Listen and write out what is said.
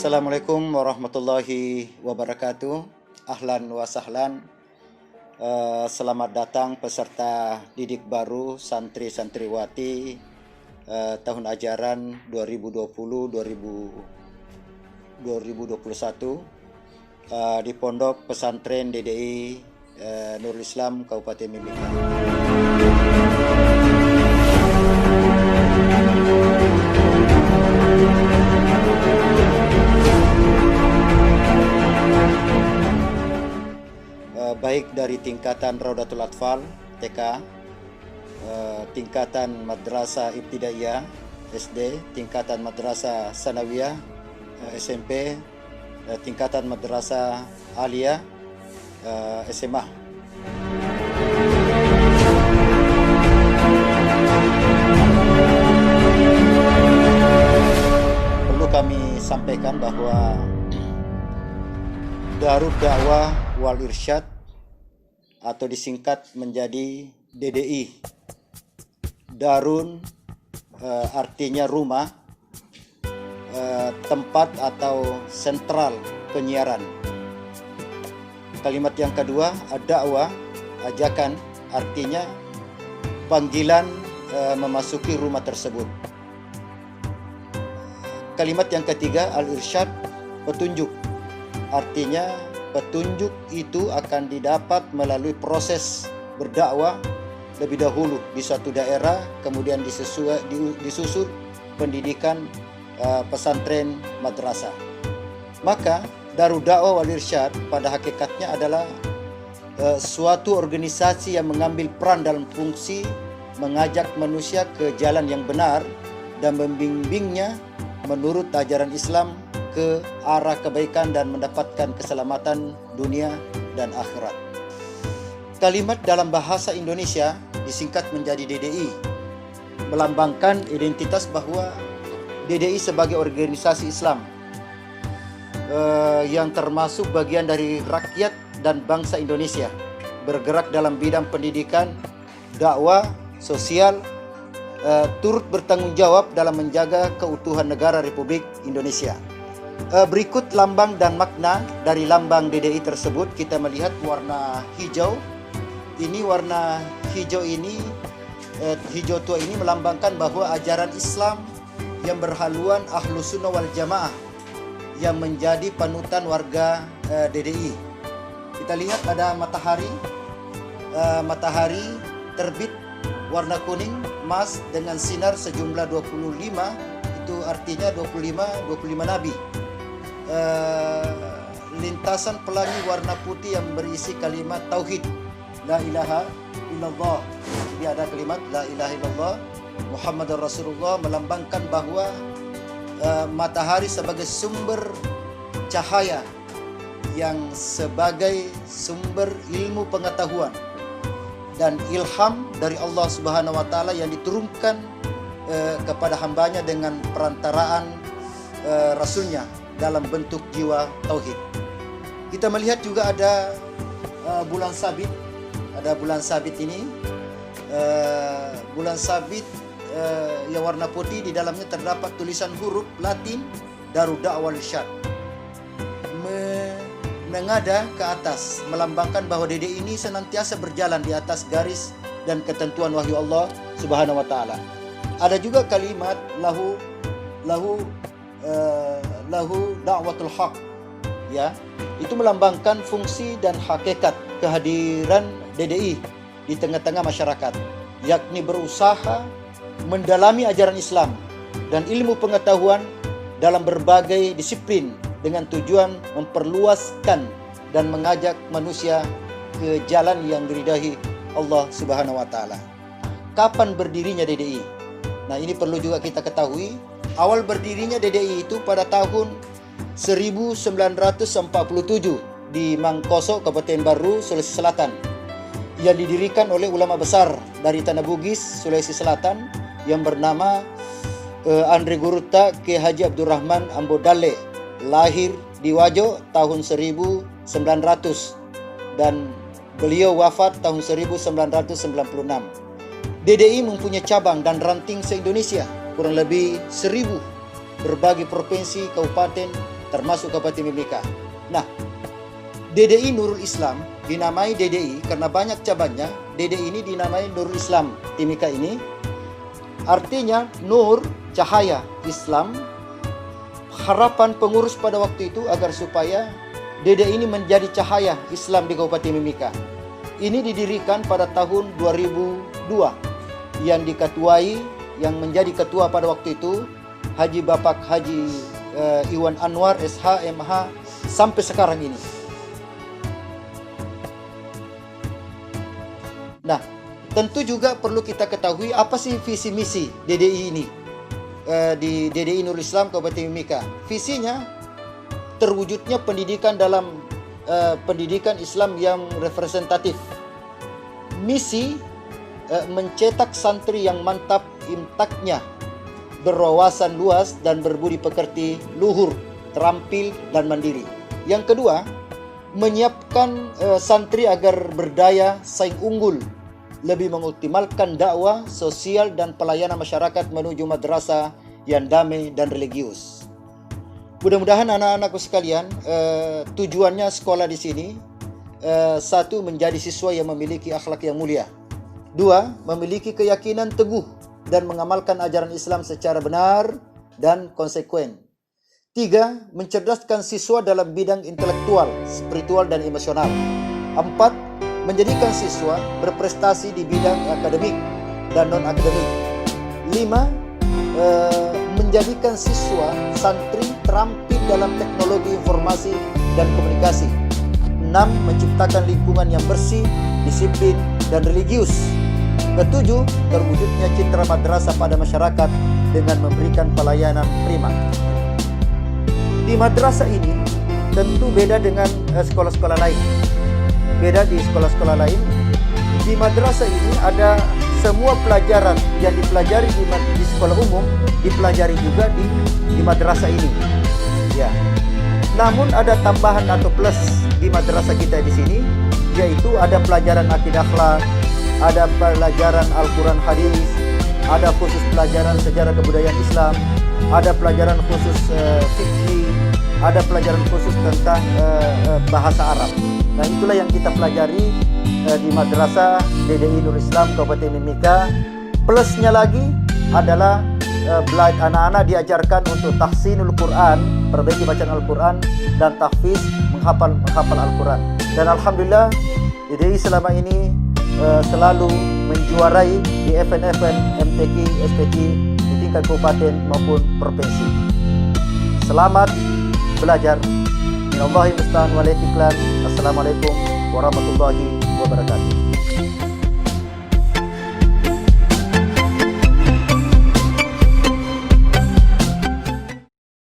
Assalamualaikum warahmatullahi wabarakatuh. Ahlan wa sahlan. Selamat datang peserta didik baru santri-santriwati tahun ajaran 2020-2021 di Pondok Pesantren DDI Nurul Islam Kabupaten Mimika. Baik dari tingkatan Raudatul Atfal TK, tingkatan Madrasah Ibtidaiyah SD, tingkatan Madrasah Sanawiyah SMP, tingkatan Madrasah Aliyah SMA. Perlu kami sampaikan bahwa Darud Dakwah wal Irsyad atau disingkat menjadi DDI. Darun artinya rumah, tempat atau sentral penyiaran. Kalimat yang kedua, ad-da'wah, ajakan, artinya panggilan memasuki rumah tersebut. Kalimat yang ketiga, al-irsyad, petunjuk, artinya petunjuk itu akan didapat melalui proses berdakwah lebih dahulu di suatu daerah, kemudian disusul pendidikan pesantren madrasah. Maka Darud Dakwah wal Irsyad pada hakikatnya adalah suatu organisasi yang mengambil peran dalam fungsi mengajak manusia ke jalan yang benar dan membimbingnya menurut ajaran Islam ke arah kebaikan dan mendapatkan keselamatan dunia dan akhirat. Kalimat dalam bahasa Indonesia disingkat menjadi DDI, melambangkan identitas bahwa DDI sebagai organisasi Islam yang termasuk bagian dari rakyat dan bangsa Indonesia, bergerak dalam bidang pendidikan, dakwah, sosial, turut bertanggung jawab dalam menjaga keutuhan negara Republik Indonesia. Berikut lambang dan makna dari lambang DDI tersebut. Kita melihat warna hijau. Ini warna hijau ini, hijau tua ini melambangkan bahwa ajaran Islam yang berhaluan Ahlus Sunnah wal Jamaah yang menjadi panutan warga DDI. Kita lihat ada matahari, matahari terbit warna kuning emas dengan sinar sejumlah 25, itu artinya 25 nabi. Lintasan pelangi warna putih yang berisi kalimat tauhid, la ilaha illallah. Jadi ada kalimat la ilaha illallah Muhammadur Rasulullah, melambangkan bahwa matahari sebagai sumber cahaya yang sebagai sumber ilmu pengetahuan dan ilham dari Allah Subhanahu wa taala yang diturunkan kepada hambanya dengan perantaraan rasulnya dalam bentuk jiwa tauhid. Kita melihat juga ada bulan sabit. Ada bulan sabit ini, bulan sabit yang warna putih, di dalamnya terdapat tulisan huruf Latin Darud Dakwah wal Irsyad, menengada ke atas, melambangkan bahwa DDI ini senantiasa berjalan di atas garis dan ketentuan wahyu Allah Subhanahu wa taala. Ada juga kalimat lahu da'watul haq, ya, itu melambangkan fungsi dan hakikat kehadiran DDI di tengah-tengah masyarakat, yakni berusaha mendalami ajaran Islam dan ilmu pengetahuan dalam berbagai disiplin dengan tujuan memperluaskan dan mengajak manusia ke jalan yang diridai Allah Subhanahu wa taala. Kapan berdirinya DDI? Nah, ini perlu juga kita ketahui. Awal berdirinya DDI itu pada tahun 1947 di Mangkoso, Kabupaten Baru, Sulawesi Selatan, yang didirikan oleh ulama besar dari Tanah Bugis, Sulawesi Selatan, yang bernama Andre Guruta K. Haji Abdurrahman Ambodale, lahir di Wajo tahun 1900 dan beliau wafat tahun 1996. DDI mempunyai cabang dan ranting se-Indonesia kurang lebih 1000 berbagai provinsi, kabupaten, termasuk Kabupaten Mimika. Nah, DDI Nurul Islam dinamai DDI karena banyak cabangnya. DDI ini dinamai Nurul Islam Timika ini. Artinya nur, cahaya Islam. Harapan pengurus pada waktu itu agar supaya DDI ini menjadi cahaya Islam di Kabupaten Mimika. Ini didirikan pada tahun 2002 yang diketuai, yang menjadi ketua pada waktu itu Haji Bapak Haji Iwan Anwar SH MH sampai sekarang ini. Nah, tentu juga perlu kita ketahui apa sih visi misi DDI ini di DDI Nurul Islam Kabupaten Mimika. Visinya terwujudnya pendidikan dalam pendidikan Islam yang representatif. Misi mencetak santri yang mantap intaknya, berwawasan luas dan berbudi pekerti luhur, terampil dan mandiri. Yang kedua, menyiapkan santri agar berdaya saing unggul, lebih mengoptimalkan dakwah sosial dan pelayanan masyarakat menuju madrasah yang damai dan religius. Mudah-mudahan anak-anakku sekalian, tujuannya sekolah di sini, satu, menjadi siswa yang memiliki akhlak yang mulia. Dua, memiliki keyakinan teguh dan mengamalkan ajaran Islam secara benar dan konsekuen. Tiga, mencerdaskan siswa dalam bidang intelektual, spiritual dan emosional. Empat, menjadikan siswa berprestasi di bidang akademik dan non-akademik. Lima, menjadikan siswa santri terampil dalam teknologi informasi dan komunikasi. 6. Menciptakan lingkungan yang bersih, disiplin, dan religius. Ketujuh, terwujudnya citra madrasah pada masyarakat dengan memberikan pelayanan prima. Di madrasah ini tentu beda dengan sekolah-sekolah lain. Beda di sekolah-sekolah lain. Di madrasah ini ada semua pelajaran yang dipelajari di sekolah umum dipelajari juga di madrasah ini. Ya. Namun ada tambahan atau plus di madrasah kita di sini, yaitu ada pelajaran akidah akhlak, ada pelajaran Al-Quran hadis, ada khusus pelajaran sejarah kebudayaan Islam, ada pelajaran khusus fikih, ada pelajaran khusus tentang bahasa Arab. Nah, itulah yang kita pelajari di madrasah DDI Nurul Islam Kabupaten Mimika. Plusnya lagi adalah anak-anak diajarkan untuk tahsinul Quran, perbaiki bacaan Al-Quran, dan tahfiz, menghafal Al-Quran. Dan alhamdulillah DDI selama ini selalu menjuarai di event-event MTQ, STQ di tingkat kabupaten maupun provinsi. Selamat belajar. Minallahi musta'an wal istiqlal. Assalamualaikum warahmatullahi wabarakatuh.